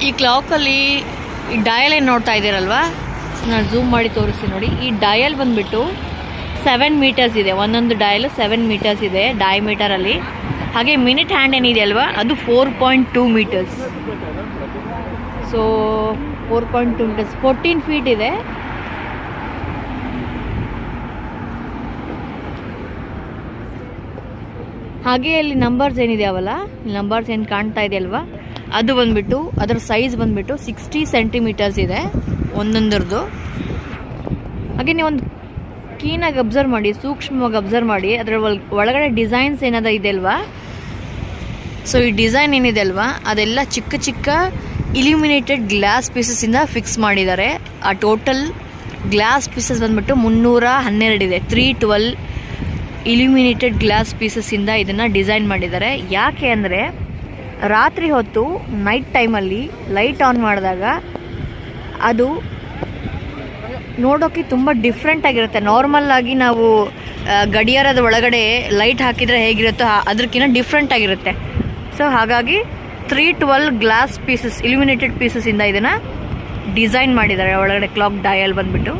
ಈ ಕ್ಲಾಕಲ್ಲಿ ಈ ಡಯಲ್ ಏನು ನೋಡ್ತಾ ಇದ್ದೀರಲ್ವಾ, ನಾನು ಝೂಮ್ ಮಾಡಿ ತೋರಿಸ್ತೀನಿ ನೋಡಿ. ಈ ಡಯಲ್ ಬಂದುಬಿಟ್ಟು 7 ಮೀಟರ್ಸ್ ಇದೆ. ಒಂದೊಂದು ಡಯಲು 7 ಮೀಟರ್ಸ್ ಇದೆ ಡಯಾಮೀಟರಲ್ಲಿ. ಹಾಗೆ ಮಿನಿಟ್ ಹ್ಯಾಂಡ್ ಏನಿದೆ ಅಲ್ವಾ, ಅದು 4.2 ಮೀಟರ್ಸ್. ಸೊ 4.2 ಮೀಟರ್ಸ್ 14 ಫೀಟ್ ಇದೆ. ಹಾಗೆ ಅಲ್ಲಿ ನಂಬರ್ಸ್ ಏನಿದೆಯವಲ್ಲ, ನಂಬರ್ಸ್ ಏನು ಕಾಣ್ತಾ ಇದೆ ಅಲ್ವಾ, ಅದು ಬಂದುಬಿಟ್ಟು ಅದರ ಸೈಜ್ ಬಂದುಬಿಟ್ಟು 60 ಸೆಂಟಿಮೀಟರ್ಸ್ ಇದೆ ಒಂದೊಂದರದ್ದು. ಹಾಗೆ ನೀವು ಒಂದು ಕ್ಲೀನಾಗಿ ಅಬ್ಸರ್ವ್ ಮಾಡಿ, ಸೂಕ್ಷ್ಮವಾಗಿ ಅಬ್ಸರ್ವ್ ಮಾಡಿ, ಅದರ ಒಳಗಡೆ ಡಿಸೈನ್ಸ್ ಏನಾದ ಇದೆ ಅಲ್ವಾ. ಸೊ ಈ ಡಿಸೈನ್ ಏನಿದೆ ಅಲ್ವಾ, ಅದೆಲ್ಲ ಚಿಕ್ಕ ಚಿಕ್ಕ ಇಲ್ಯುಮಿನೇಟೆಡ್ ಗ್ಲಾಸ್ ಪೀಸಸ್ಸಿಂದ ಫಿಕ್ಸ್ ಮಾಡಿದ್ದಾರೆ. ಆ ಟೋಟಲ್ ಗ್ಲಾಸ್ ಪೀಸಸ್ ಬಂದುಬಿಟ್ಟು 312 ಇದೆ. 312 ಇಲ್ಯುಮಿನೇಟೆಡ್ ಗ್ಲಾಸ್ ಪೀಸಸ್ಸಿಂದ ಇದನ್ನು ಡಿಸೈನ್ ಮಾಡಿದ್ದಾರೆ. ಯಾಕೆ ಅಂದರೆ ರಾತ್ರಿ ಹೊತ್ತು ನೈಟ್ ಟೈಮಲ್ಲಿ ಲೈಟ್ ಆನ್ ಮಾಡಿದಾಗ ಅದು ನೋಡೋಕ್ಕೆ ತುಂಬ ಡಿಫ್ರೆಂಟ್ ಆಗಿರುತ್ತೆ. ನಾರ್ಮಲ್ ಆಗಿ ನಾವು ಗಡಿಯಾರದ ಒಳಗಡೆ ಲೈಟ್ ಹಾಕಿದರೆ ಹೇಗಿರುತ್ತೋ ಅದಕ್ಕಿಂತ ಡಿಫ್ರೆಂಟ್ ಆಗಿರುತ್ತೆ. ಸೊ ಹಾಗಾಗಿ 312 ಗ್ಲಾಸ್ ಪೀಸಸ್ ಇಲ್ಯುಮಿನೇಟೆಡ್ ಪೀಸಸ್ಸಿಂದ ಇದನ್ನು ಡಿಸೈನ್ ಮಾಡಿದ್ದಾರೆ ಒಳಗಡೆ ಕ್ಲಾಕ್ ಡಯಲ್ ಬಂದುಬಿಟ್ಟು.